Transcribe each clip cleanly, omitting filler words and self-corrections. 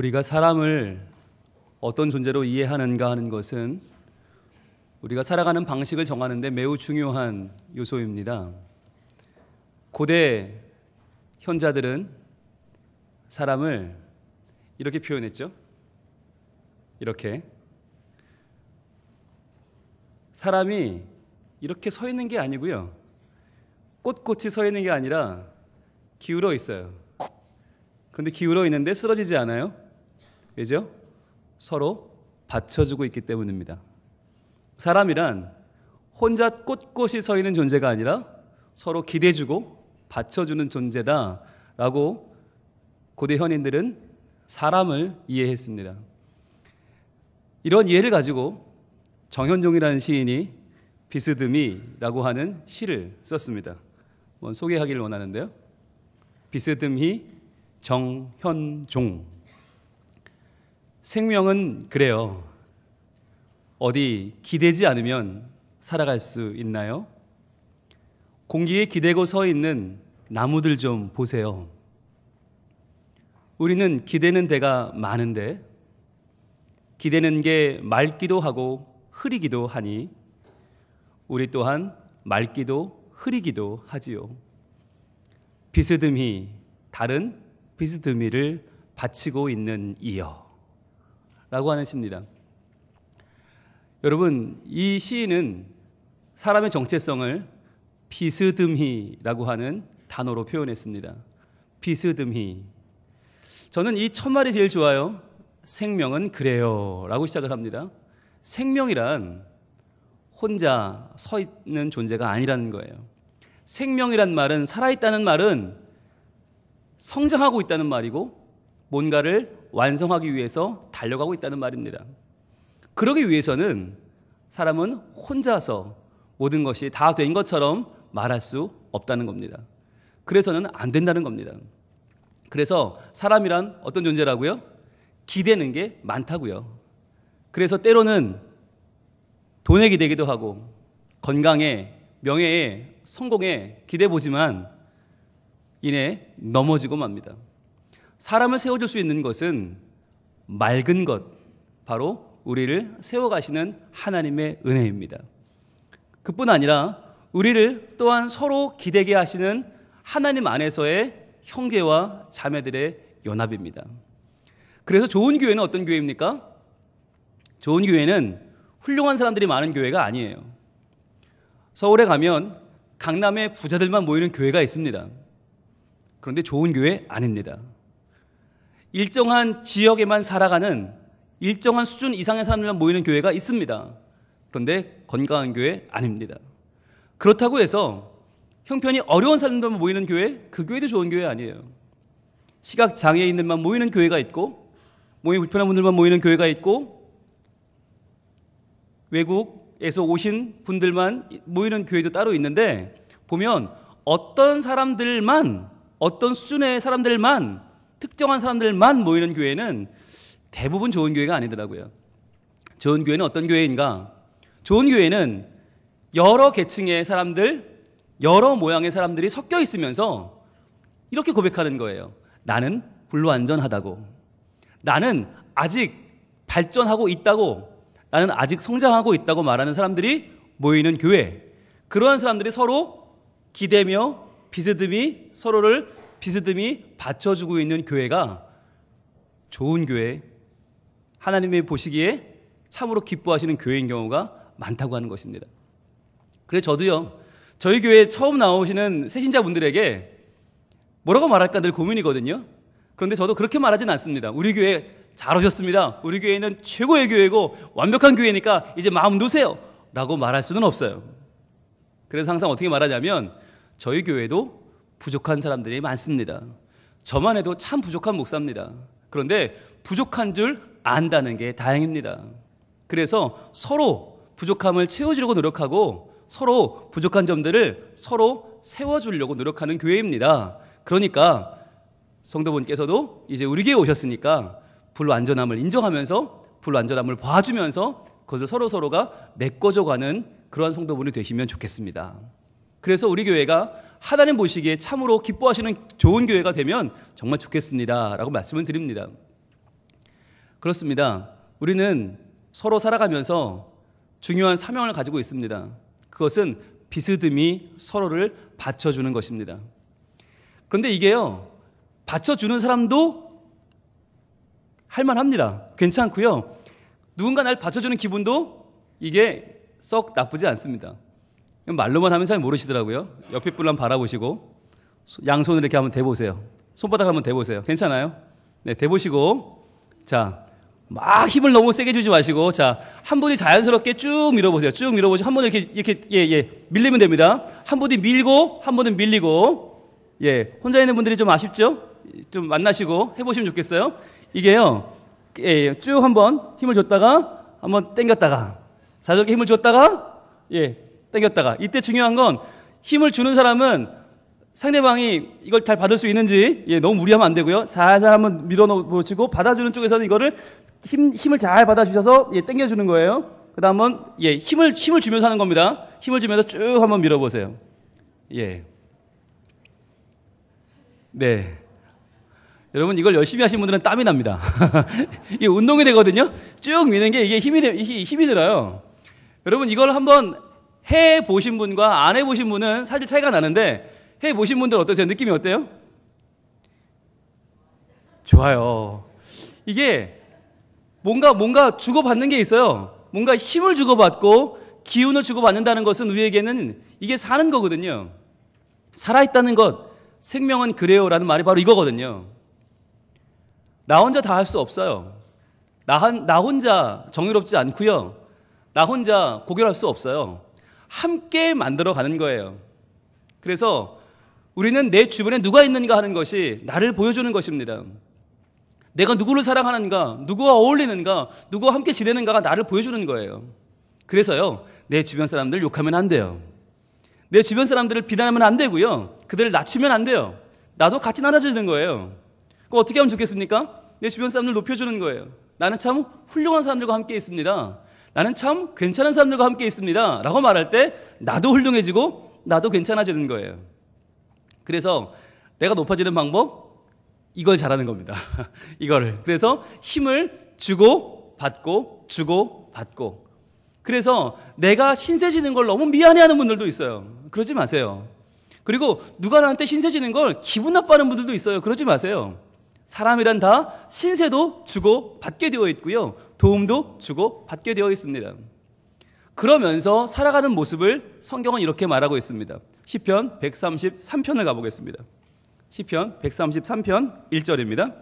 우리가 사람을 어떤 존재로 이해하는가 하는 것은 우리가 살아가는 방식을 정하는 데 매우 중요한 요소입니다. 고대 현자들은 사람을 이렇게 표현했죠. 이렇게. 사람이 이렇게 서 있는 게 아니고요. 꼿꼿이 서 있는 게 아니라 기울어 있어요. 그런데 기울어 있는데 쓰러지지 않아요. 왜죠? 서로 받쳐주고 있기 때문입니다. 사람이란 혼자 꼿꼿이 서 있는 존재가 아니라 서로 기대주고 받쳐주는 존재다라고 고대 현인들은 사람을 이해했습니다. 이런 이해를 가지고 정현종이라는 시인이 비스듬히라고 하는 시를 썼습니다. 한번 소개하기를 원하는데요. 비스듬히 정현종. 생명은 그래요. 어디 기대지 않으면 살아갈 수 있나요? 공기에 기대고 서 있는 나무들 좀 보세요. 우리는 기대는 데가 많은데 기대는 게 맑기도 하고 흐리기도 하니 우리 또한 맑기도 흐리기도 하지요. 비스듬히 다른 비스듬히를 바치고 있는 이여 라고 하는 시입니다. 여러분, 이 시인은 사람의 정체성을 비스듬히라고 하는 단어로 표현했습니다. 비스듬히. 저는 이 첫말이 제일 좋아요. 생명은 그래요 라고 시작을 합니다. 생명이란 혼자 서 있는 존재가 아니라는 거예요. 생명이란 말은, 살아있다는 말은 성장하고 있다는 말이고 뭔가를 완성하기 위해서 달려가고 있다는 말입니다. 그러기 위해서는 사람은 혼자서 모든 것이 다 된 것처럼 말할 수 없다는 겁니다. 그래서는 안 된다는 겁니다. 그래서 사람이란 어떤 존재라고요? 기대는 게 많다고요. 그래서 때로는 돈에 기대기도 하고 건강에, 명예에, 성공에 기대 보지만 이내 넘어지고 맙니다. 사람을 세워줄 수 있는 것은 맑은 것, 바로 우리를 세워가시는 하나님의 은혜입니다. 그뿐 아니라 우리를 또한 서로 기대게 하시는 하나님 안에서의 형제와 자매들의 연합입니다. 그래서 좋은 교회는 어떤 교회입니까? 좋은 교회는 훌륭한 사람들이 많은 교회가 아니에요. 서울에 가면 강남에 부자들만 모이는 교회가 있습니다. 그런데 좋은 교회 아닙니다. 일정한 지역에만 살아가는 일정한 수준 이상의 사람들만 모이는 교회가 있습니다. 그런데 건강한 교회 아닙니다. 그렇다고 해서 형편이 어려운 사람들만 모이는 교회, 그 교회도 좋은 교회 아니에요. 시각장애인들만 모이는 교회가 있고 몸이 불편한 분들만 모이는 교회가 있고 외국에서 오신 분들만 모이는 교회도 따로 있는데 보면 어떤 사람들만, 어떤 수준의 사람들만, 특정한 사람들만 모이는 교회는 대부분 좋은 교회가 아니더라고요. 좋은 교회는 어떤 교회인가? 좋은 교회는 여러 계층의 사람들, 여러 모양의 사람들이 섞여 있으면서 이렇게 고백하는 거예요. 나는 불완전하다고. 나는 아직 발전하고 있다고. 나는 아직 성장하고 있다고 말하는 사람들이 모이는 교회. 그러한 사람들이 서로 기대며 비스듬히 서로를 비스듬히 받쳐주고 있는 교회가 좋은 교회, 하나님이 보시기에 참으로 기뻐하시는 교회인 경우가 많다고 하는 것입니다. 그래서 저도요, 저희 교회에 처음 나오시는 새신자분들에게 뭐라고 말할까 늘 고민이거든요. 그런데 저도 그렇게 말하진 않습니다. 우리 교회 잘 오셨습니다. 우리 교회는 최고의 교회고 완벽한 교회니까 이제 마음 놓으세요 라고 말할 수는 없어요. 그래서 항상 어떻게 말하냐면 저희 교회도 부족한 사람들이 많습니다. 저만 해도 참 부족한 목사입니다. 그런데 부족한 줄 안다는 게 다행입니다. 그래서 서로 부족함을 채워주려고 노력하고 서로 부족한 점들을 서로 세워주려고 노력하는 교회입니다. 그러니까 성도분께서도 이제 우리 교회에 오셨으니까 불완전함을 인정하면서 불완전함을 봐주면서 그것을 서로가 메꿔줘가는 그러한 성도분이 되시면 좋겠습니다. 그래서 우리 교회가 하나님 보시기에 참으로 기뻐하시는 좋은 교회가 되면 정말 좋겠습니다 라고 말씀을 드립니다. 그렇습니다. 우리는 서로 살아가면서 중요한 사명을 가지고 있습니다. 그것은 비스듬히 서로를 받쳐주는 것입니다. 그런데 이게요, 받쳐주는 사람도 할만합니다. 괜찮고요. 누군가 날 받쳐주는 기분도 이게 썩 나쁘지 않습니다. 말로만 하면 잘 모르시더라고요. 옆에 분을 한번 바라보시고 양손을 이렇게 한번 대보세요. 손바닥 한번 대보세요. 괜찮아요? 네, 대보시고 자, 막 힘을 너무 세게 주지 마시고 자, 한 분이 자연스럽게 쭉 밀어보세요. 쭉 밀어보시고 한 분은 이렇게 밀리면 됩니다. 한 분이 밀고 한 분은 밀리고 혼자 있는 분들이 좀 아쉽죠? 좀 만나시고 해보시면 좋겠어요. 이게요, 쭉 한번 힘을 줬다가 한번 당겼다가 자석에 힘을 줬다가 당겼다가 이때 중요한 건 힘을 주는 사람은 상대방이 이걸 잘 받을 수 있는지 너무 무리하면 안 되고요. 살살 한번 밀어놓으시고 받아주는 쪽에서는 이거를 힘을 잘 받아주셔서 당겨주는 거예요. 그 다음 한번 힘을 주면서 하는 겁니다. 힘을 주면서 쭉 한번 밀어보세요. 네. 여러분 이걸 열심히 하신 분들은 땀이 납니다. 이게 운동이 되거든요. 쭉 미는 게 이게 힘이 들어요. 여러분 이걸 한번 해보신 분과 안 해보신 분은 사실 차이가 나는데 해보신 분들 어떠세요? 느낌이 어때요? 좋아요. 이게 뭔가 주고받는 게 있어요. 뭔가 힘을 주고받고 기운을 주고받는다는 것은 우리에게는 이게 사는 거거든요. 살아있다는 것, 생명은 그래요라는 말이 바로 이거거든요. 나 혼자 다 할 수 없어요. 나 혼자 정의롭지 않고요. 나 혼자 고결할 수 없어요. 함께 만들어가는 거예요. 그래서 우리는 내 주변에 누가 있는가 하는 것이 나를 보여주는 것입니다. 내가 누구를 사랑하는가, 누구와 어울리는가, 누구와 함께 지내는가가 나를 보여주는 거예요. 그래서요, 내 주변 사람들 욕하면 안 돼요. 내 주변 사람들을 비난하면 안 되고요. 그들을 낮추면 안 돼요. 나도 같이 낮아지는 거예요. 그럼 어떻게 하면 좋겠습니까? 내 주변 사람들을 높여주는 거예요. 나는 참 훌륭한 사람들과 함께 있습니다. 나는 참 괜찮은 사람들과 함께 있습니다. 라고 말할 때 나도 훌륭해지고 나도 괜찮아지는 거예요. 그래서 내가 높아지는 방법? 이걸 잘하는 겁니다. 이거를. 그래서 힘을 주고 받고 주고 받고. 그래서 내가 신세지는 걸 너무 미안해하는 분들도 있어요. 그러지 마세요. 그리고 누가 나한테 신세지는 걸 기분 나빠하는 분들도 있어요. 그러지 마세요. 사람이란 다 신세도 주고 받게 되어 있고요. 도움도 주고 받게 되어 있습니다. 그러면서 살아가는 모습을 성경은 이렇게 말하고 있습니다. 시편 133편을 가보겠습니다. 시편 133편 1절입니다.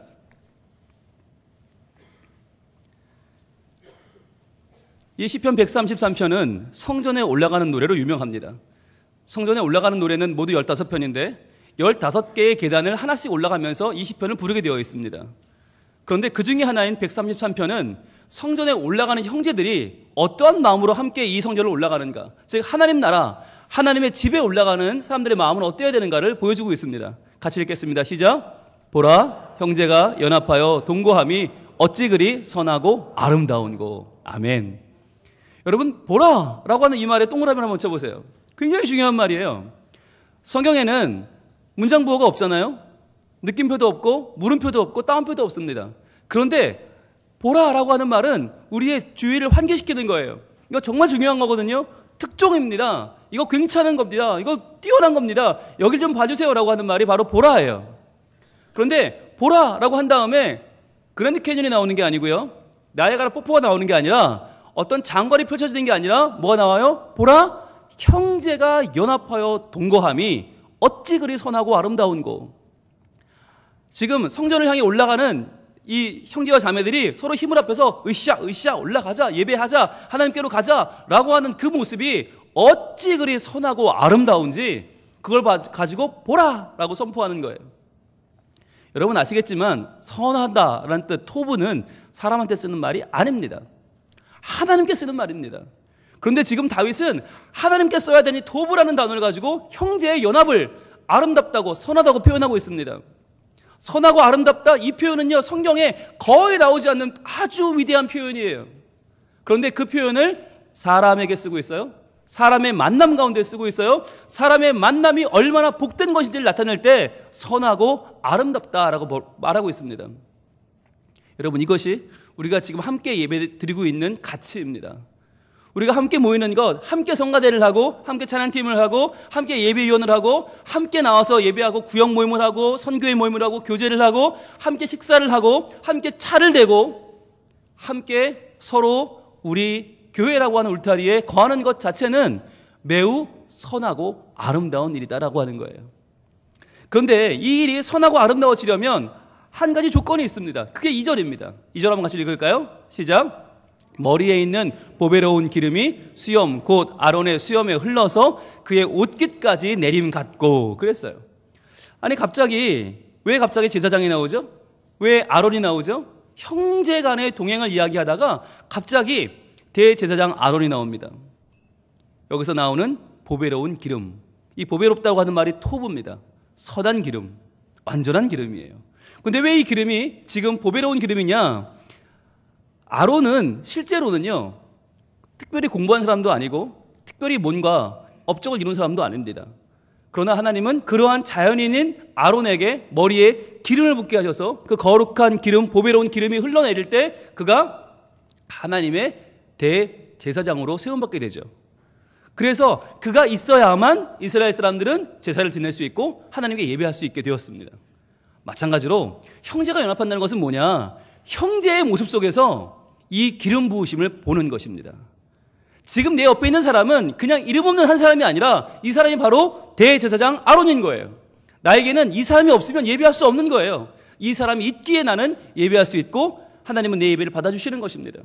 이 시편 133편은 성전에 올라가는 노래로 유명합니다. 성전에 올라가는 노래는 모두 15편인데 15개의 계단을 하나씩 올라가면서 이 시편을 부르게 되어 있습니다. 그런데 그 중에 하나인 133편은 성전에 올라가는 형제들이 어떠한 마음으로 함께 이 성전을 올라가는가, 즉 하나님 나라, 하나님의 집에 올라가는 사람들의 마음은 어때야 되는가를 보여주고 있습니다. 같이 읽겠습니다. 시작. 보라, 형제가 연합하여 동거함이 어찌 그리 선하고 아름다운고. 아멘. 여러분, 보라라고 하는 이 말에 동그라미 한번 쳐보세요. 굉장히 중요한 말이에요. 성경에는 문장 부호가 없잖아요. 느낌표도 없고 물음표도 없고 따옴표도 없습니다. 그런데 보라라고 하는 말은 우리의 주의를 환기시키는 거예요. 이거 정말 중요한 거거든요. 특종입니다. 이거 괜찮은 겁니다. 이거 뛰어난 겁니다. 여길 좀 봐주세요라고 하는 말이 바로 보라예요. 그런데 보라라고 한 다음에 그랜드 캐니언이 나오는 게 아니고요. 나이아가라 폭포가 나오는 게 아니라 어떤 장관이 펼쳐지는 게 아니라 뭐가 나와요? 보라, 형제가 연합하여 동거함이 어찌 그리 선하고 아름다운고. 지금 성전을 향해 올라가는 이 형제와 자매들이 서로 힘을 합해서 으쌰 올라가자, 예배하자, 하나님께로 가자라고 하는 그 모습이 어찌 그리 선하고 아름다운지 그걸 가지고 보라라고 선포하는 거예요. 여러분 아시겠지만 선하다라는 뜻, 토브는 사람한테 쓰는 말이 아닙니다. 하나님께 쓰는 말입니다. 그런데 지금 다윗은 하나님께 써야 되니 토브라는 단어를 가지고 형제의 연합을 아름답다고 선하다고 표현하고 있습니다. 선하고 아름답다, 이 표현은요 성경에 거의 나오지 않는 아주 위대한 표현이에요. 그런데 그 표현을 사람에게 쓰고 있어요. 사람의 만남 가운데 쓰고 있어요. 사람의 만남이 얼마나 복된 것인지를 나타낼 때 선하고 아름답다라고 말하고 있습니다. 여러분, 이것이 우리가 지금 함께 예배 드리고 있는 가치입니다. 우리가 함께 모이는 것, 함께 성가대를 하고, 함께 찬양팀을 하고, 함께 예배위원을 하고, 함께 나와서 예배하고, 구역 모임을 하고, 선교회 모임을 하고, 교제를 하고, 함께 식사를 하고, 함께 차를 대고, 함께 서로 우리 교회라고 하는 울타리에 거하는 것 자체는 매우 선하고 아름다운 일이다라고 하는 거예요. 그런데 이 일이 선하고 아름다워지려면 한 가지 조건이 있습니다. 그게 2절입니다. 2절 한번 같이 읽을까요? 시작. 머리에 있는 보배로운 기름이 수염 곧 아론의 수염에 흘러서 그의 옷깃까지 내림 같고 그랬어요. 아니 왜 갑자기 제사장이 나오죠? 왜 아론이 나오죠? 형제 간의 동행을 이야기하다가 갑자기 대제사장 아론이 나옵니다. 여기서 나오는 보배로운 기름, 이 보배롭다고 하는 말이 토부입니다. 선한 기름, 완전한 기름이에요. 근데 왜 이 기름이 지금 보배로운 기름이냐? 아론은 실제로는요, 특별히 공부한 사람도 아니고 특별히 뭔가 업적을 이룬 사람도 아닙니다. 그러나 하나님은 그러한 자연인인 아론에게 머리에 기름을 붓게 하셔서 그 거룩한 기름, 보배로운 기름이 흘러내릴 때 그가 하나님의 대제사장으로 세움받게 되죠. 그래서 그가 있어야만 이스라엘 사람들은 제사를 지낼 수 있고 하나님께 예배할 수 있게 되었습니다. 마찬가지로 형제가 연합한다는 것은 뭐냐? 형제의 모습 속에서 이 기름 부으심을 보는 것입니다. 지금 내 옆에 있는 사람은 그냥 이름 없는 한 사람이 아니라 이 사람이 바로 대제사장 아론인 거예요. 나에게는 이 사람이 없으면 예배할 수 없는 거예요. 이 사람이 있기에 나는 예배할 수 있고 하나님은 내 예배를 받아주시는 것입니다.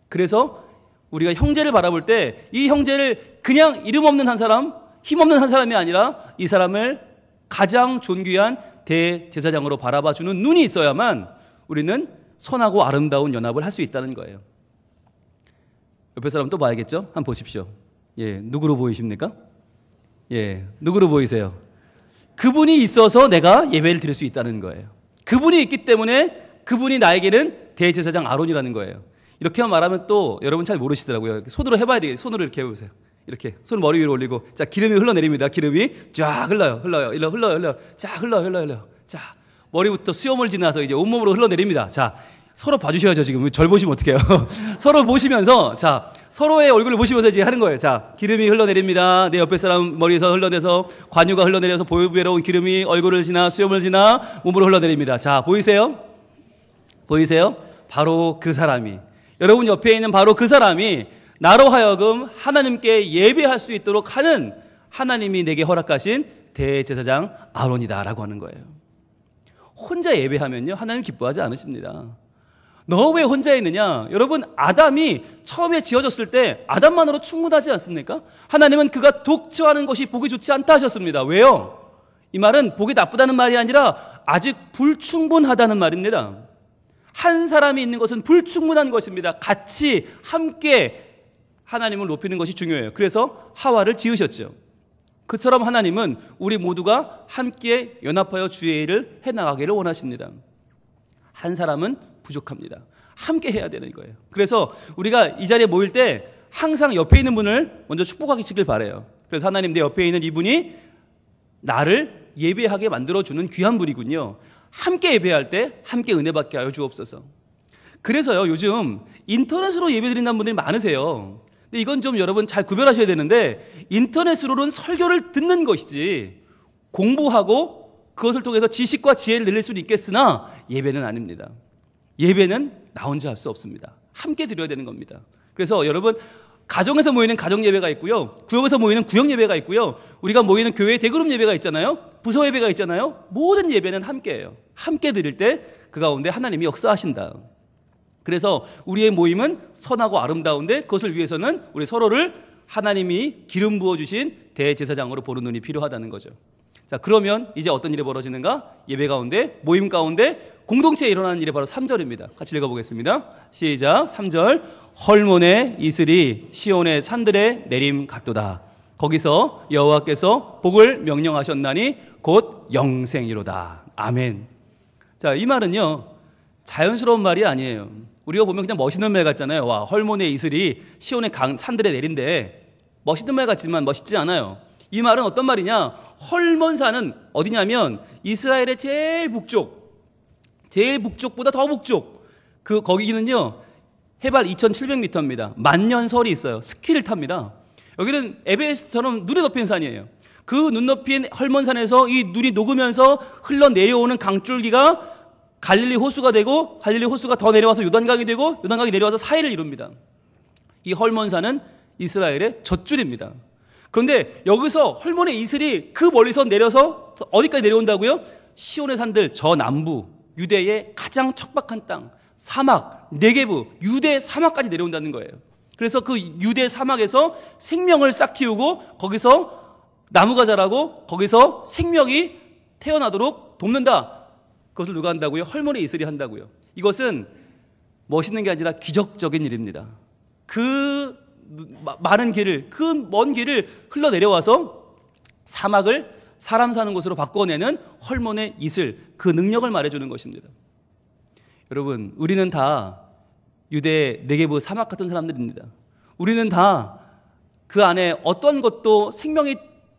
그래서 우리가 형제를 바라볼 때 이 형제를 그냥 이름 없는 한 사람, 힘없는 한 사람이 아니라 이 사람을 가장 존귀한 대제사장으로 바라봐주는 눈이 있어야만 우리는 선하고 아름다운 연합을 할 수 있다는 거예요. 옆에 사람 또 봐야겠죠? 한번 보십시오. 예, 누구로 보이십니까? 예, 누구로 보이세요? 그분이 있어서 내가 예배를 드릴 수 있다는 거예요. 그분이 있기 때문에 그분이 나에게는 대제사장 아론이라는 거예요. 이렇게만 말하면 또 여러분 잘 모르시더라고요. 손으로 해봐야 되겠어요. 손으로 이렇게 해보세요. 이렇게 손 머리 위로 올리고, 자, 기름이 흘러내립니다. 기름이 쫙 흘러요. 자, 흘러요. 자, 머리부터 수염을 지나서 이제 온몸으로 흘러내립니다. 자, 서로 봐주셔야죠. 지금 절 보시면 어떡해요? 서로 보시면서, 자, 서로의 얼굴을 보시면서 이제 하는 거예요. 자, 기름이 흘러내립니다. 내 옆에 사람 머리에서 흘러내서 관유가 흘러내려서 보배로운 기름이 얼굴을 지나 수염을 지나 몸으로 흘러내립니다. 자, 보이세요? 바로 그 사람이, 여러분 옆에 있는 바로 그 사람이 나로 하여금 하나님께 예배할 수 있도록 하는 하나님이 내게 허락하신 대제사장 아론이다라고 하는 거예요. 혼자 예배하면요, 하나님 기뻐하지 않으십니다. 너 왜 혼자 있느냐? 여러분, 아담이 처음에 지어졌을 때 아담만으로 충분하지 않습니까? 하나님은 그가 독처하는 것이 보기 좋지 않다 하셨습니다. 왜요? 이 말은 보기 나쁘다는 말이 아니라 아직 불충분하다는 말입니다. 한 사람이 있는 것은 불충분한 것입니다. 같이 함께 하나님을 높이는 것이 중요해요. 그래서 하와를 지으셨죠. 그처럼 하나님은 우리 모두가 함께 연합하여 주의 일을 해나가기를 원하십니다. 한 사람은 부족합니다. 함께 해야 되는 거예요. 그래서 우리가 이 자리에 모일 때 항상 옆에 있는 분을 먼저 축복하시길 바라요. 그래서 하나님, 내 옆에 있는 이분이 나를 예배하게 만들어주는 귀한 분이군요. 함께 예배할 때 함께 은혜 받게 하여 주옵소서. 그래서요, 요즘 인터넷으로 예배 드린다는 분들이 많으세요. 근데 이건 좀 여러분 잘 구별하셔야 되는데, 인터넷으로는 설교를 듣는 것이지 공부하고 그것을 통해서 지식과 지혜를 늘릴 수는 있겠으나 예배는 아닙니다. 예배는 나 혼자 할 수 없습니다. 함께 드려야 되는 겁니다. 그래서 여러분, 가정에서 모이는 가정 예배가 있고요, 구역에서 모이는 구역 예배가 있고요, 우리가 모이는 교회 대그룹 예배가 있잖아요, 부서 예배가 있잖아요. 모든 예배는 함께예요. 함께 드릴 때 그 가운데 하나님이 역사하신다. 그래서 우리의 모임은 선하고 아름다운데 그것을 위해서는 우리 서로를 하나님이 기름 부어주신 대제사장으로 보는 눈이 필요하다는 거죠. 자, 그러면 이제 어떤 일이 벌어지는가? 예배 가운데, 모임 가운데 공동체에 일어나는 일이 바로 3절입니다. 같이 읽어보겠습니다. 시작. 3절. 헐몬의 이슬이 시온의 산들에 내림 같도다. 거기서 여호와께서 복을 명령하셨나니 곧 영생이로다. 아멘. 자, 이 말은요, 자연스러운 말이 아니에요. 우리가 보면 그냥 멋있는 말 같잖아요. 와, 헐몬의 이슬이 시온의 산들에 내린대. 멋있는 말 같지만 멋있지 않아요. 이 말은 어떤 말이냐? 헐몬산은 어디냐면 이스라엘의 제일 북쪽보다 더 북쪽, 거기는요, 해발 2,700m입니다. 만년설이 있어요. 스키를 탑니다. 여기는 에베레스트처럼 눈에 덮인 산이에요. 그 눈 덮인 헐몬산에서 이 눈이 녹으면서 흘러내려오는 강줄기가 갈릴리 호수가 되고, 갈릴리 호수가 더 내려와서 요단강이 되고, 요단강이 내려와서 사해를 이룹니다. 이 헐몬산은 이스라엘의 젖줄입니다. 그런데 여기서 헐몬의 이슬이 그 멀리서 내려서 어디까지 내려온다고요? 시온의 산들 저 남부, 유대의 가장 척박한 땅, 사막, 네게브, 유대 사막까지 내려온다는 거예요. 그래서 그 유대 사막에서 생명을 싹 틔우고 거기서 나무가 자라고 거기서 생명이 태어나도록 돕는다. 그것을 누가 한다고요? 헐몬의 이슬이 한다고요. 이것은 멋있는 게 아니라 기적적인 일입니다. 그 많은 길을, 그 먼 길을 흘러내려와서 사막을 사람 사는 곳으로 바꿔내는 헐몬의 이슬, 그 능력을 말해주는 것입니다. 여러분, 우리는 다 유대 네게브 사막 같은 사람들입니다. 우리는 다 그 안에 어떤 것도 생명이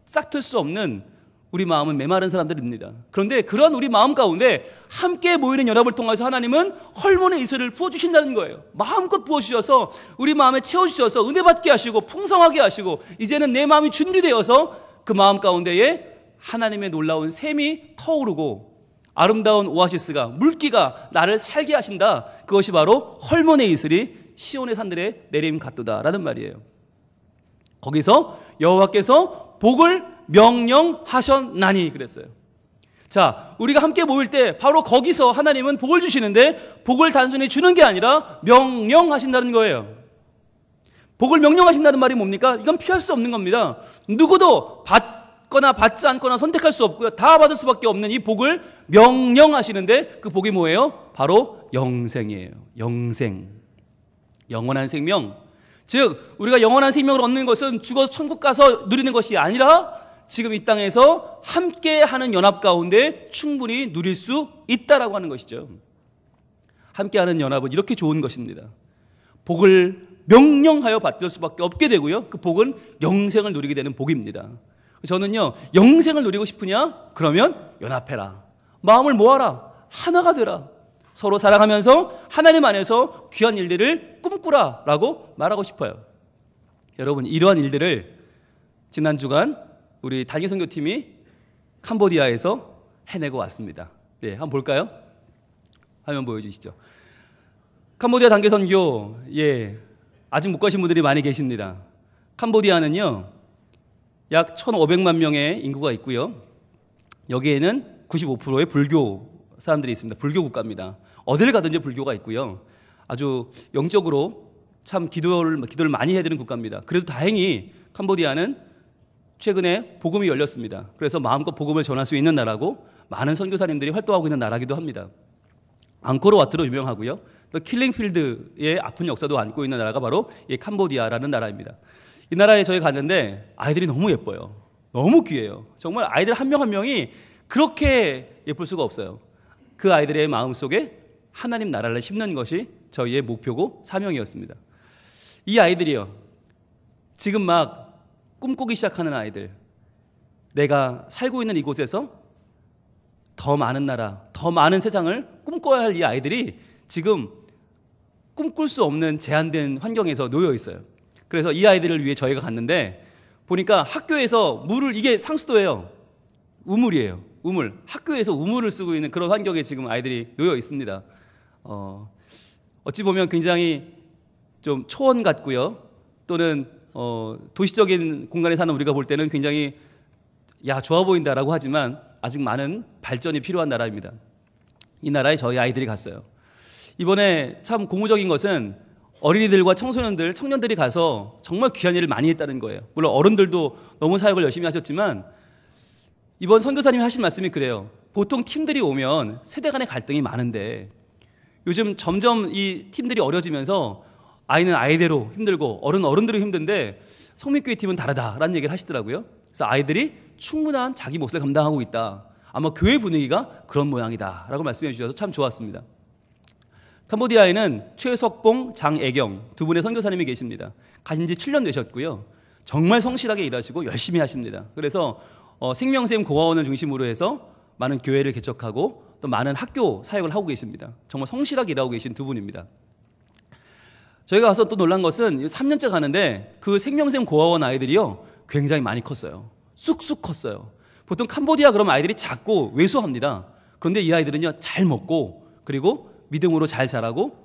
싹틀 수 없는 우리 마음은 메마른 사람들입니다. 그런데 그런 우리 마음 가운데 함께 모이는 연합을 통해서 하나님은 헐몬의 이슬을 부어주신다는 거예요. 마음껏 부어주셔서 우리 마음에 채워주셔서 은혜 받게 하시고 풍성하게 하시고 이제는 내 마음이 준비되어서 그 마음 가운데에 하나님의 놀라운 샘이 터오르고 아름다운 오아시스가, 물기가 나를 살게 하신다. 그것이 바로 헐몬의 이슬이 시온의 산들에 내림 같도다라는 말이에요. 거기서 여호와께서 복을 명령하셨나니 그랬어요. 자, 우리가 함께 모일 때 바로 거기서 하나님은 복을 주시는데 복을 단순히 주는 게 아니라 명령하신다는 거예요. 복을 명령하신다는 말이 뭡니까? 이건 피할 수 없는 겁니다. 누구도 받거나 받지 않거나 선택할 수 없고요. 다 받을 수밖에 없는 이 복을 명령하시는데 그 복이 뭐예요? 바로 영생이에요. 영생. 영원한 생명. 즉 우리가 영원한 생명을 얻는 것은 죽어서 천국 가서 누리는 것이 아니라 지금 이 땅에서 함께하는 연합 가운데 충분히 누릴 수 있다라고 하는 것이죠. 함께하는 연합은 이렇게 좋은 것입니다. 복을 명령하여 받을 수밖에 없게 되고요. 그 복은 영생을 누리게 되는 복입니다. 저는요, 영생을 누리고 싶으냐? 그러면 연합해라. 마음을 모아라. 하나가 되라. 서로 사랑하면서 하나님 안에서 귀한 일들을 꿈꾸라 라고 말하고 싶어요. 여러분, 이러한 일들을 지난 주간 우리 단기 선교팀이 캄보디아에서 해내고 왔습니다. 네, 한번 볼까요? 화면 보여주시죠. 캄보디아 단기 선교, 아직 못 가신 분들이 많이 계십니다. 캄보디아는요, 약 1,500만 명의 인구가 있고요. 여기에는 95%의 불교 사람들이 있습니다. 불교 국가입니다. 어딜 가든지 불교가 있고요. 아주 영적으로 참 기도를 많이 해야 되는 국가입니다. 그래도 다행히 캄보디아는 최근에 복음이 열렸습니다. 그래서 마음껏 복음을 전할 수 있는 나라고 많은 선교사님들이 활동하고 있는 나라기도 합니다. 앙코르와트로 유명하고요. 또 킬링필드의 아픈 역사도 안고 있는 나라가 바로 이 캄보디아라는 나라입니다. 이 나라에 저희 갔는데 아이들이 너무 예뻐요. 너무 귀해요. 정말 아이들 한 명 한 명이 그렇게 예쁠 수가 없어요. 그 아이들의 마음속에 하나님 나라를 심는 것이 저희의 목표고 사명이었습니다. 이 아이들이요, 지금 막 꿈꾸기 시작하는 아이들, 내가 살고 있는 이곳에서 더 많은 나라, 더 많은 세상을 꿈꿔야 할 이 아이들이 지금 꿈꿀 수 없는 제한된 환경에서 놓여 있어요. 그래서 이 아이들을 위해 저희가 갔는데 보니까 학교에서 이게 상수도예요. 우물이에요. 우물. 학교에서 우물을 쓰고 있는 그런 환경에 지금 아이들이 놓여 있습니다. 어찌 보면 굉장히 좀 초원 같고요. 또는 도시적인 공간에 사는 우리가 볼 때는 굉장히 좋아 보인다라고 하지만 아직 많은 발전이 필요한 나라입니다. 이 나라에 저희 아이들이 갔어요. 이번에 참 고무적인 것은 어린이들과 청소년들, 청년들이 가서 정말 귀한 일을 많이 했다는 거예요. 물론 어른들도 너무 사역을 열심히 하셨지만 이번 선교사님이 하신 말씀이 그래요. 보통 팀들이 오면 세대 간의 갈등이 많은데 요즘 점점 이 팀들이 어려지면서 아이는 아이대로 힘들고 어른대로 힘든데 성민교회 팀은 다르다라는 얘기를 하시더라고요. 그래서 아이들이 충분한 자기 몫을 감당하고 있다. 아마 교회 분위기가 그런 모양이다라고 말씀해 주셔서 참 좋았습니다. 캄보디아에는 최석봉, 장애경 두 분의 선교사님이 계십니다. 가신 지 7년 되셨고요. 정말 성실하게 일하시고 열심히 하십니다. 그래서 생명샘 고아원을 중심으로 해서 많은 교회를 개척하고 또 많은 학교 사역을 하고 계십니다. 정말 성실하게 일하고 계신 두 분입니다. 저희가 가서 또 놀란 것은 3년째 가는데 그 생명샘 고아원 아이들이요 굉장히 많이 컸어요. 쑥쑥 컸어요. 보통 캄보디아 그러면 아이들이 작고 왜소합니다. 그런데 이 아이들은요 잘 먹고 그리고 믿음으로 잘 자라고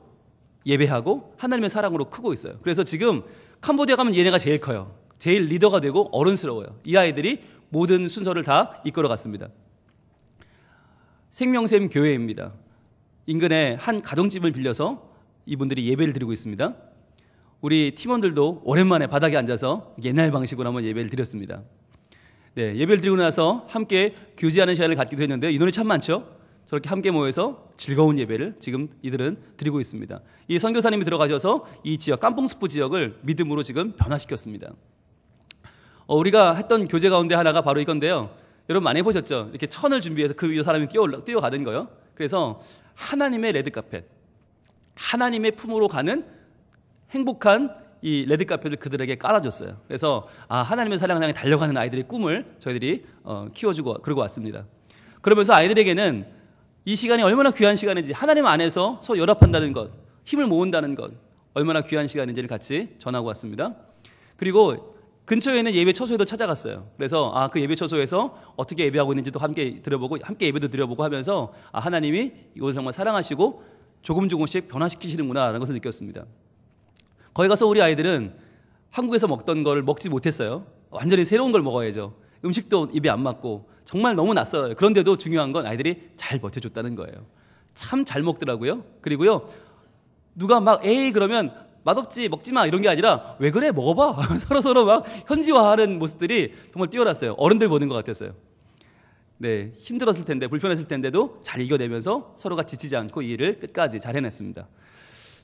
예배하고 하나님의 사랑으로 크고 있어요. 그래서 지금 캄보디아 가면 얘네가 제일 커요. 제일 리더가 되고 어른스러워요. 이 아이들이 모든 순서를 다 이끌어 갔습니다. 생명샘 교회입니다. 인근에 한 가정집을 빌려서 이분들이 예배를 드리고 있습니다. 우리 팀원들도 오랜만에 바닥에 앉아서 옛날 방식으로 한번 예배를 드렸습니다. 네, 예배를 드리고 나서 함께 교제하는 시간을 갖기도 했는데 인원이 참 많죠? 저렇게 함께 모여서 즐거운 예배를 지금 이들은 드리고 있습니다. 이 선교사님이 들어가셔서 이 지역, 깜뽕스프 지역을 믿음으로 지금 변화시켰습니다. 우리가 했던 교제 가운데 하나가 바로 이건데요. 여러분 많이 보셨죠? 이렇게 천을 준비해서 그 위에 사람이 뛰어가는 거요. 그래서 하나님의 레드카펫, 하나님의 품으로 가는 행복한 이 레드카펫을 그들에게 깔아줬어요. 그래서 하나님의 사랑을 향해 달려가는 아이들의 꿈을 저희들이 키워주고 그러고 왔습니다. 그러면서 아이들에게는 이 시간이 얼마나 귀한 시간인지, 하나님 안에서 서로 연합한다는 것, 힘을 모은다는 것, 얼마나 귀한 시간인지를 같이 전하고 왔습니다. 그리고 근처에 있는 예배 처소에도 찾아갔어요. 그래서 그 예배 처소에서 어떻게 예배하고 있는지도 함께 들어보고 함께 예배도 드려보고 하면서 하나님이 이곳을 정말 사랑하시고 조금씩 변화시키시는구나라는 것을 느꼈습니다. 거기 가서 우리 아이들은 한국에서 먹던 걸 먹지 못했어요. 완전히 새로운 걸 먹어야죠. 음식도 입에 안 맞고 정말 너무 낯설어요. 그런데도 중요한 건 아이들이 잘 버텨줬다는 거예요. 참 잘 먹더라고요. 그리고요, 누가 막 에이 그러면 맛없지 먹지 마 이런 게 아니라 왜 그래 먹어봐 서로 막 현지화하는 모습들이 정말 뛰어났어요. 어른들 보는 것 같았어요. 네, 힘들었을 텐데 불편했을 텐데도 잘 이겨내면서 서로가 지치지 않고 이 일을 끝까지 잘 해냈습니다.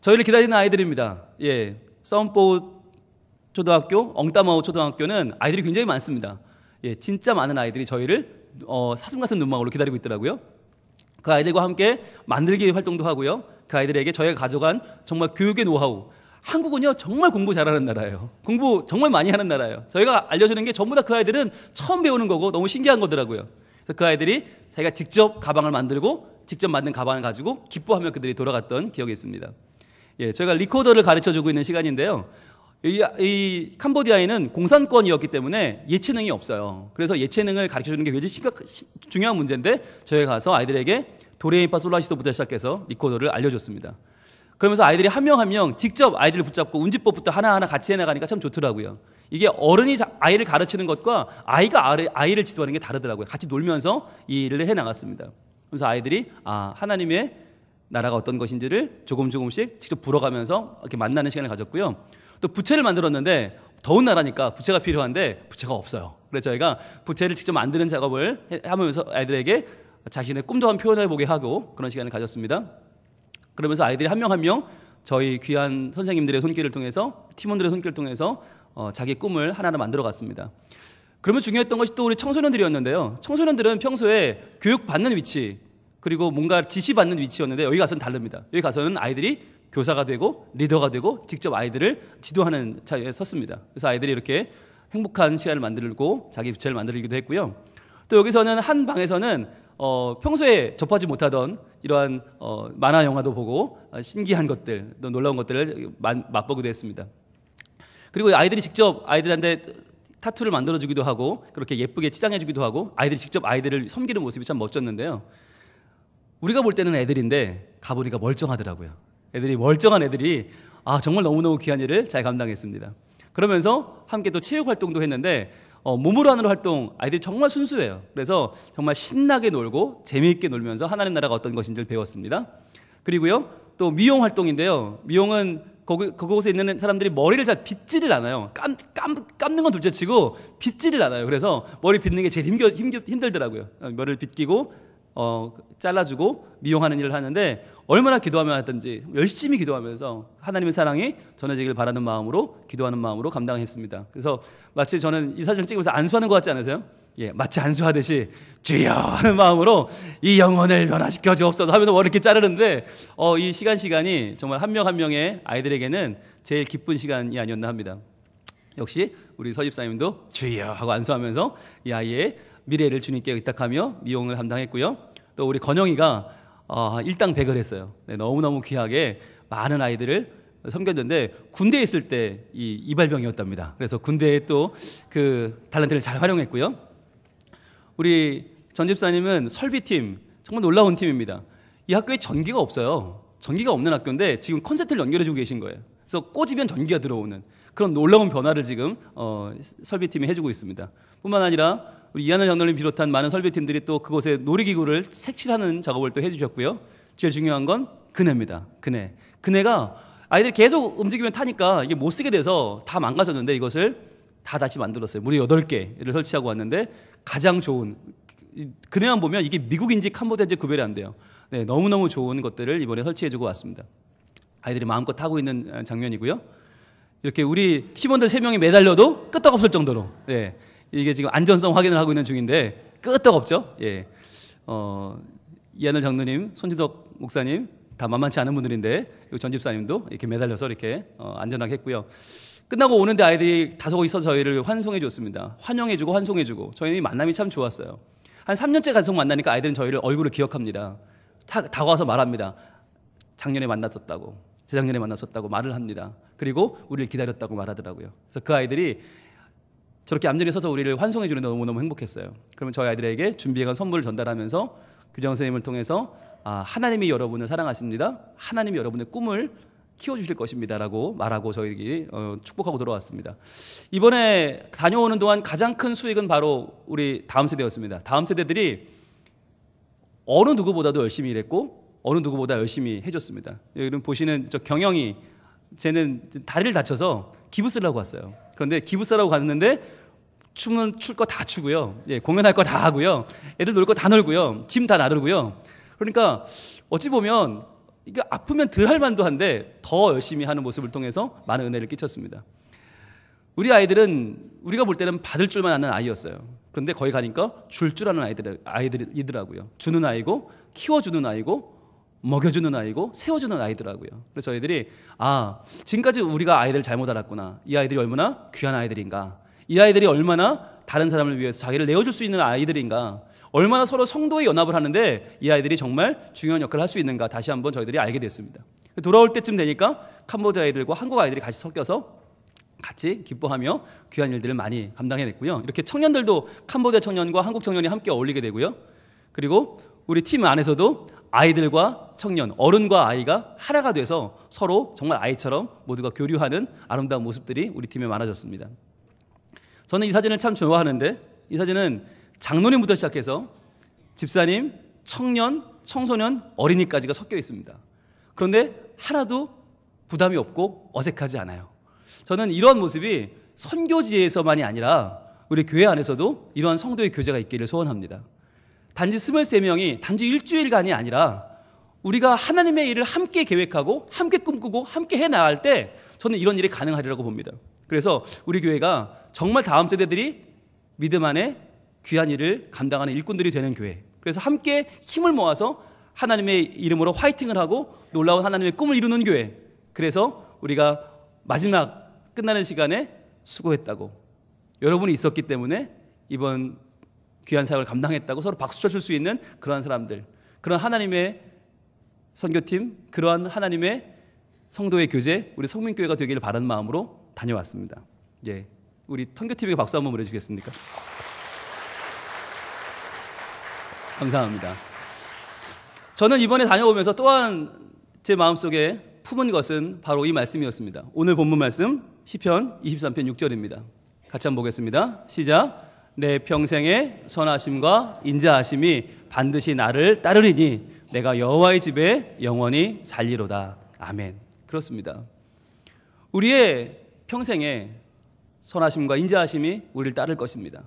저희를 기다리는 아이들입니다. 예, 썸포 초등학교, 엉따마오 초등학교는 아이들이 굉장히 많습니다. 예, 진짜 많은 아이들이 저희를 사슴 같은 눈망울로 기다리고 있더라고요. 그 아이들과 함께 만들기 활동도 하고요. 그 아이들에게 저희가 가져간 정말 교육의 노하우. 한국은요 정말 공부 잘하는 나라예요. 공부 정말 많이 하는 나라예요. 저희가 알려주는 게 전부 다 그 아이들은 처음 배우는 거고 너무 신기한 거더라고요. 그래서 그 아이들이 자기가 직접 가방을 만들고 직접 만든 가방을 가지고 기뻐하며 그들이 돌아갔던 기억이 있습니다. 예, 저희가 리코더를 가르쳐주고 있는 시간인데요. 이 캄보디아에는 공산권이었기 때문에 예체능이 없어요. 그래서 예체능을 가르쳐주는 게 굉장히 중요한 문제인데 저희가 가서 아이들에게 도레미파 솔라시도부터 시작해서 리코더를 알려줬습니다. 그러면서 아이들이 한 명 한 명 직접 아이들을 붙잡고 운지법부터 하나하나 같이 해나가니까 참 좋더라고요. 이게 어른이 아이를 가르치는 것과 아이가 아이를 지도하는 게 다르더라고요. 같이 놀면서 이 일을 해나갔습니다. 그래서 아이들이 하나님의 나라가 어떤 것인지를 조금씩 직접 불어가면서 이렇게 만나는 시간을 가졌고요. 또 부채를 만들었는데 더운 나라니까 부채가 필요한데 부채가 없어요. 그래서 저희가 부채를 직접 만드는 작업을 하면서 아이들에게 자신의 꿈도 한 표현을 보게 하고 그런 시간을 가졌습니다. 그러면서 아이들이 한 명 한 명 저희 귀한 선생님들의 손길을 통해서 팀원들의 손길을 통해서 자기 꿈을 하나하나 만들어 갔습니다. 그러면 중요했던 것이 또 우리 청소년들이었는데요. 청소년들은 평소에 교육받는 위치 그리고 뭔가 지시받는 위치였는데 여기 가서는 다릅니다. 여기 가서는 아이들이 교사가 되고 리더가 되고 직접 아이들을 지도하는 자리에 섰습니다. 그래서 아이들이 이렇게 행복한 시간을 만들고 자기 부채를 만들기도 했고요. 또 여기서는 한 방에서는 평소에 접하지 못하던 이러한 만화 영화도 보고 신기한 것들, 또 놀라운 것들을 맛보기도 했습니다. 그리고 아이들이 직접 아이들한테 타투를 만들어주기도 하고 그렇게 예쁘게 치장해주기도 하고 아이들이 직접 아이들을 섬기는 모습이 참 멋졌는데요. 우리가 볼 때는 애들인데 가보니까 멀쩡하더라고요. 애들이 멀쩡한 애들이 정말 너무너무 귀한 일을 잘 감당했습니다. 그러면서 함께 또 체육 활동도 했는데 몸으로 하는 활동 아이들이 정말 순수해요. 그래서 정말 신나게 놀고 재미있게 놀면서 하나님 나라가 어떤 것인지를 배웠습니다. 그리고요 또 미용 활동인데요. 미용은 그곳에 있는 사람들이 머리를 잘 빗지를 않아요. 감는 건 둘째치고 빗지를 않아요. 그래서 머리 빗는 게 제일 힘들더라고요. 머리를 빗기고 잘라주고 미용하는 일을 하는데 얼마나 기도하며 하든지 열심히 기도하면서 하나님의 사랑이 전해지길 바라는 마음으로 기도하는 마음으로 감당했습니다. 그래서 마치 저는 이 사진을 찍으면서 안수하는 것 같지 않으세요? 예, 마치 안수하듯이 주여 하는 마음으로 이 영혼을 변화시켜 주옵소서 하면서 머리 이렇게 자르는데 이 시간이 정말 한 명 한 명의 아이들에게는 제일 기쁜 시간이 아니었나 합니다. 역시 우리 서집사님도 주여 하고 안수하면서 이 아이의 미래를 주님께 의탁하며 미용을 감당했고요. 또 우리 건영이가 일당백을 했어요. 네, 너무너무 귀하게 많은 아이들을 섬겼는데 군대에 있을 때 이 이발병이었답니다. 그래서 군대에 또 그 달란트를 잘 활용했고요. 우리 전 집사님은 설비팀, 정말 놀라운 팀입니다. 이 학교에 전기가 없어요. 전기가 없는 학교인데 지금 컨센트를 연결해주고 계신 거예요. 그래서 꽂으면 전기가 들어오는 그런 놀라운 변화를 지금 설비팀이 해주고 있습니다. 뿐만 아니라 우리 이하늘 장로님 비롯한 많은 설비팀들이 또 그곳에 놀이기구를 색칠하는 작업을 또 해주셨고요. 제일 중요한 건 그네입니다. 그네가 아이들이 계속 움직이면 타니까 이게 못 쓰게 돼서 다 망가졌는데 이것을 다 다시 만들었어요. 무려 8개를 설치하고 왔는데 가장 좋은, 그네만 보면 이게 미국인지 캄보디아인지 구별이 안 돼요. 네, 너무너무 좋은 것들을 이번에 설치해주고 왔습니다. 아이들이 마음껏 타고 있는 장면이고요. 이렇게 우리 팀원들 3명이 매달려도 끄떡없을 정도로, 예, 이게 지금 안전성 확인을 하고 있는 중인데 끄떡없죠. 예, 이하늘 장로님, 손진덕 목사님 다 만만치 않은 분들인데 전 집사님도 이렇게 매달려서 이렇게 안전하게 했고요. 끝나고 오는데 아이들이 다소 있어서 저희를 환송해 줬습니다. 환영해주고 환송해주고 저희는 만남이 참 좋았어요. 한 3년째 계속 만나니까 아이들은 저희를 얼굴을 기억합니다. 다가와서 말합니다. 작년에 만났었다고, 재작년에 만났었다고 말을 합니다. 그리고 우리를 기다렸다고 말하더라고요. 그래서 그 아이들이 저렇게 앞자리에 서서 우리를 환송해 주는데 너무너무 행복했어요. 그러면 저희 아이들에게 준비해간 선물을 전달하면서 규정 선생님을 통해서 하나님이 여러분을 사랑하십니다. 하나님이 여러분의 꿈을 키워주실 것입니다 라고 말하고 저희에게 축복하고 돌아왔습니다. 이번에 다녀오는 동안 가장 큰 수익은 바로 우리 다음 세대였습니다. 다음 세대들이 어느 누구보다도 열심히 일했고 어느 누구보다 열심히 해줬습니다. 여러분 보시는 저 경영이, 쟤는 다리를 다쳐서 기부스를 하고 왔어요. 그런데 기부스를 하고 갔는데 춤은 출 거 다 추고요. 예, 공연할 거 다 하고요. 애들 놀 거 다 놀고요. 짐 다 나르고요. 그러니까 어찌 보면 이게 아프면 덜 할 만도 한데 더 열심히 하는 모습을 통해서 많은 은혜를 끼쳤습니다. 우리 아이들은 우리가 볼 때는 받을 줄만 아는 아이였어요. 그런데 거기 가니까 줄 줄 아는 아이들이더라고요. 주는 아이고, 키워주는 아이고, 먹여주는 아이고, 세워주는 아이더라고요. 그래서 저희들이 지금까지 우리가 아이들을 잘못 알았구나. 이 아이들이 얼마나 귀한 아이들인가. 이 아이들이 얼마나 다른 사람을 위해서 자기를 내어줄 수 있는 아이들인가. 얼마나 서로 성도의 연합을 하는데 이 아이들이 정말 중요한 역할을 할 수 있는가 다시 한번 저희들이 알게 됐습니다. 돌아올 때쯤 되니까 캄보디아 아이들과 한국 아이들이 같이 섞여서 같이 기뻐하며 귀한 일들을 많이 감당해냈고요. 이렇게 청년들도 캄보디아 청년과 한국 청년이 함께 어울리게 되고요. 그리고 우리 팀 안에서도 아이들과 청년, 어른과 아이가 하나가 돼서 서로 정말 아이처럼 모두가 교류하는 아름다운 모습들이 우리 팀에 많아졌습니다. 저는 이 사진을 참 좋아하는데 이 사진은 장로님부터 시작해서 집사님, 청년, 청소년, 어린이까지가 섞여 있습니다. 그런데 하나도 부담이 없고 어색하지 않아요. 저는 이러한 모습이 선교지에서만이 아니라 우리 교회 안에서도 이러한 성도의 교제가 있기를 소원합니다. 단지 23명이 단지 일주일간이 아니라 우리가 하나님의 일을 함께 계획하고 함께 꿈꾸고 함께 해나갈 때 저는 이런 일이 가능하리라고 봅니다. 그래서 우리 교회가 정말 다음 세대들이 믿음 안에 귀한 일을 감당하는 일꾼들이 되는 교회, 그래서 함께 힘을 모아서 하나님의 이름으로 화이팅을 하고 놀라운 하나님의 꿈을 이루는 교회, 그래서 우리가 마지막 끝나는 시간에 수고했다고, 여러분이 있었기 때문에 이번 귀한 사역을 감당했다고 서로 박수 쳐줄 수 있는 그러한 사람들, 그런 하나님의 선교팀, 그러한 하나님의 성도의 교제, 우리 성민교회가 되기를 바라는 마음으로 다녀왔습니다. 예, 우리 선교팀에게 박수 한번 보내주겠습니까? 감사합니다. 저는 이번에 다녀오면서 또한 제 마음속에 품은 것은 바로 이 말씀이었습니다. 오늘 본문 말씀 시편 23편 6절입니다. 같이 한번 보겠습니다. 시작. 내 평생의 선하심과 인자하심이 반드시 나를 따르리니 내가 여호와의 집에 영원히 살리로다. 아멘. 그렇습니다. 우리의 평생에 선하심과 인자하심이 우리를 따를 것입니다.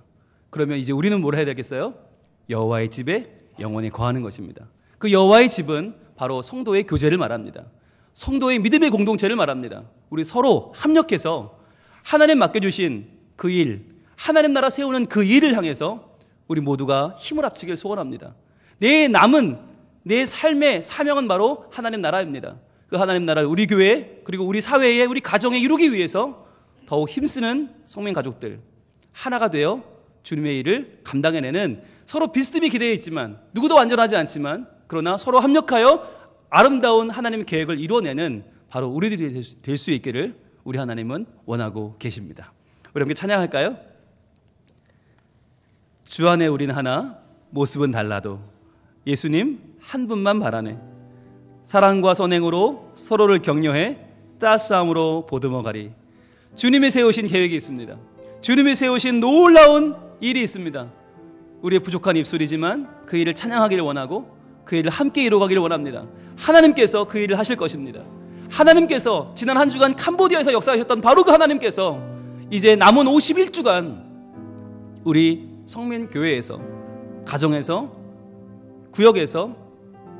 그러면 이제 우리는 뭘 해야 되겠어요? 여호와의 집에 영원히 거하는 것입니다. 그 여호와의 집은 바로 성도의 교제를 말합니다. 성도의 믿음의 공동체를 말합니다. 우리 서로 합력해서 하나님 맡겨주신 그 일, 하나님 나라 세우는 그 일을 향해서 우리 모두가 힘을 합치길 소원합니다. 내 남은 내 삶의 사명은 바로 하나님 나라입니다. 그 하나님 나라를 우리 교회 그리고 우리 사회에 우리 가정에 이루기 위해서 더욱 힘쓰는 성민 가족들 하나가 되어 주님의 일을 감당해내는 서로 비스듬히 기대해 있지만 누구도 완전하지 않지만 그러나 서로 합력하여 아름다운 하나님의 계획을 이루어내는 바로 우리들이 될 수 있기를 우리 하나님은 원하고 계십니다. 우리 함께 찬양할까요? 주 안에 우린 하나, 모습은 달라도 예수님 한 분만 바라네. 사랑과 선행으로 서로를 격려해 따스함으로 보듬어가리. 주님이 세우신 계획이 있습니다. 주님이 세우신 놀라운 일이 있습니다. 우리의 부족한 입술이지만 그 일을 찬양하기를 원하고 그 일을 함께 이루어가기를 원합니다. 하나님께서 그 일을 하실 것입니다. 하나님께서 지난 한 주간 캄보디아에서 역사하셨던 바로 그 하나님께서 이제 남은 51주간 우리 성민교회에서, 가정에서, 구역에서,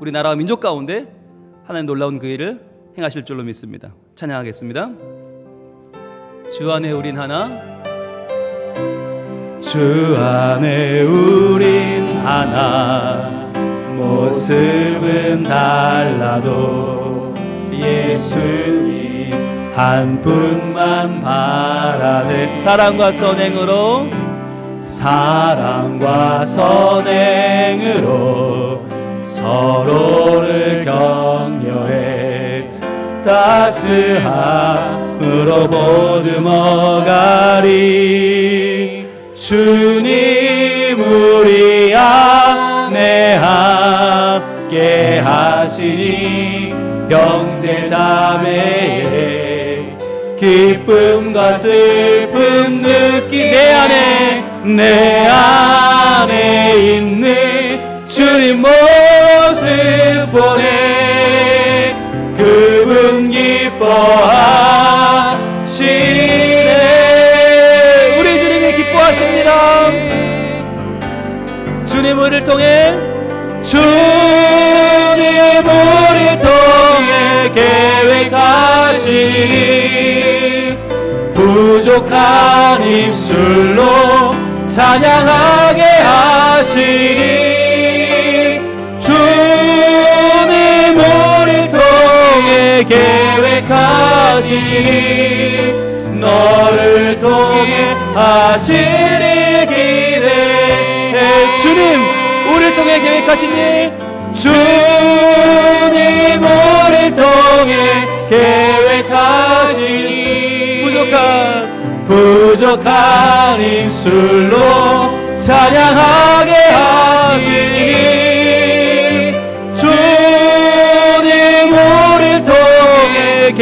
우리나라와 민족 가운데 하나님 놀라운 그 일을 행하실 줄로 믿습니다. 찬양하겠습니다. 주 안에 우린 하나, 주 안에 우린 하나, 모습은 달라도 예수님 한 분만 바라네. 사랑과 선행으로 서로를 격려해 따스함으로 보듬어가리. 주님 우리 안에 함께 하시니 형제 자매의 기쁨과 슬픔 느끼. 내 안에 있는 주님 모습 보내. 그분 기뻐하시네. 우리 주님이 기뻐하십니다. 주님 우리를 통해 계획하시니 부족한 입술로 찬양하게 하시니. 주님 우리를 통해 계획하시니 너를 통해 하시니 기대해. 주님 우리를 통해 계획하시니 주님 우리를 통해 계획하시니 부족한 입술로 찬양하게 하시니. 주님 우리를 통해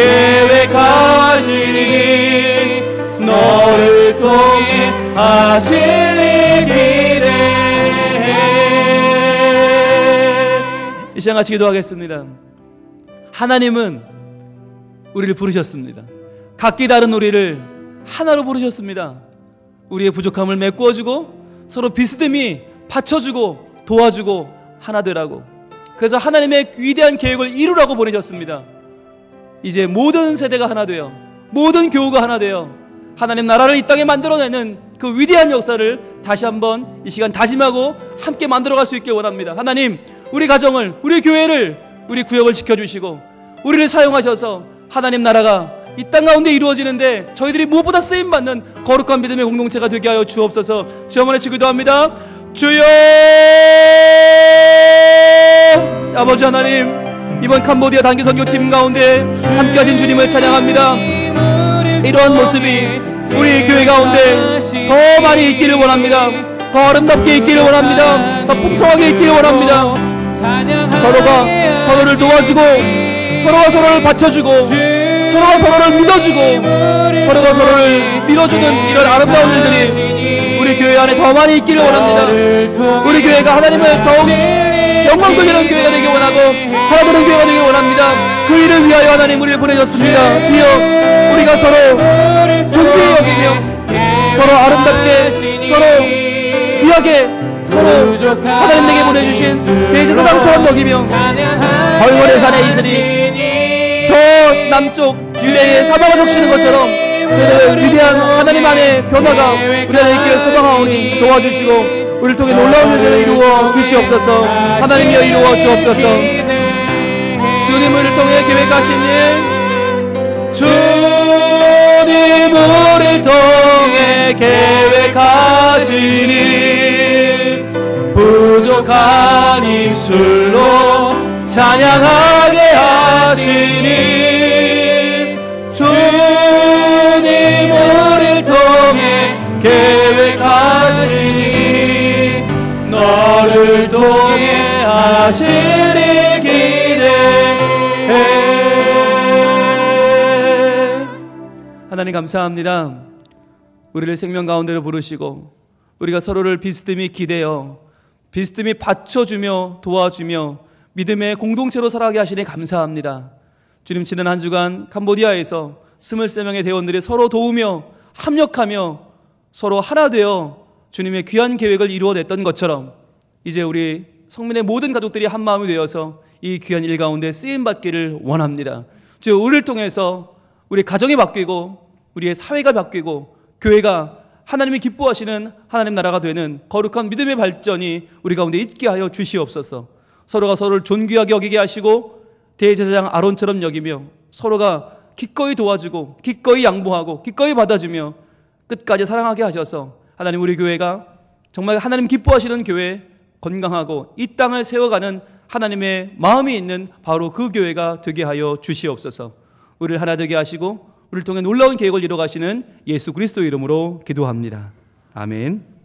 계획하시니 너를 통해 하시니 기대해. 이 시간 같이 기도하겠습니다. 하나님은 우리를 부르셨습니다. 각기 다른 우리를 하나로 부르셨습니다. 우리의 부족함을 메꾸어주고 서로 비스듬히 받쳐주고 도와주고 하나 되라고. 그래서 하나님의 위대한 계획을 이루라고 보내셨습니다. 이제 모든 세대가 하나 되어 모든 교우가 하나 되어 하나님 나라를 이 땅에 만들어내는 그 위대한 역사를 다시 한번 이 시간 다짐하고 함께 만들어갈 수 있길 원합니다. 하나님 우리 가정을, 우리 교회를, 우리 구역을 지켜주시고 우리를 사용하셔서 하나님 나라가 이 땅 가운데 이루어지는데 저희들이 무엇보다 쓰임받는 거룩한 믿음의 공동체가 되게 하여 주옵소서. 주여 한번 외치 기도합니다. 주여. 아버지 하나님, 이번 캄보디아 단기 선교팀 가운데 함께 하신 주님을 찬양합니다. 이러한 모습이 우리 교회 가운데 더 많이 있기를 원합니다. 더 아름답게 있기를 원합니다. 더 풍성하게 있기를 원합니다. 서로가 서로를 도와주고 서로가 서로를 받쳐주고 서로가 서로를 믿어주고 서로가 서로를 밀어주는 이런 아름다운 일들이 우리 교회 안에 더 많이 있기를 원합니다. 우리 교회가 하나님을 더욱 영광 돌리는 교회가 되길 원하고 하나 되는 교회가 되길 원합니다. 그 일을 위하여 하나님 우리를 보내셨습니다. 주여 우리가 서로 존귀히 여기며 서로 아름답게 서로 귀하게 서로 하나님에게 보내주신 대제사장처럼 여기며 벌거래 산에 있으니 저 남쪽 유대의 사방을 적시는 것처럼 저희들 위대한 하나님 안의 변화가 우리 안에 있기를 소망하오니 도와주시고 우리를 통해 놀라운 일들을 이루어 주시옵소서. 하나님이여 이루어 주옵소서. 주님 우리를 통해 계획하신 일 주님 우리를 통해 계획하신 일 거룩한 입술로 찬양하게 하시니 주님 우리를 통해 계획하시니 너를 통해 하시리 기대해. 하나님 감사합니다. 우리를 생명 가운데로 부르시고 우리가 서로를 비스듬히 기대어 비스듬히 받쳐주며 도와주며 믿음의 공동체로 살아가게 하시니 감사합니다. 주님, 지난 한 주간 캄보디아에서 23명의 대원들이 서로 도우며 합력하며 서로 하나 되어 주님의 귀한 계획을 이루어냈던 것처럼 이제 우리 성민의 모든 가족들이 한 마음이 되어서 이 귀한 일 가운데 쓰임받기를 원합니다. 주여, 우리를 통해서 우리 가정이 바뀌고 우리의 사회가 바뀌고 교회가 하나님이 기뻐하시는 하나님 나라가 되는 거룩한 믿음의 발전이 우리 가운데 있게 하여 주시옵소서. 서로가 서로를 존귀하게 여기게 하시고 대제사장 아론처럼 여기며 서로가 기꺼이 도와주고 기꺼이 양보하고 기꺼이 받아주며 끝까지 사랑하게 하셔서 하나님, 우리 교회가 정말 하나님 기뻐하시는 교회, 건강하고 이 땅을 세워가는 하나님의 마음이 있는 바로 그 교회가 되게 하여 주시옵소서. 우리를 하나 되게 하시고 우리를 통해 놀라운 계획을 이루어가시는 예수 그리스도의 이름으로 기도합니다. 아멘.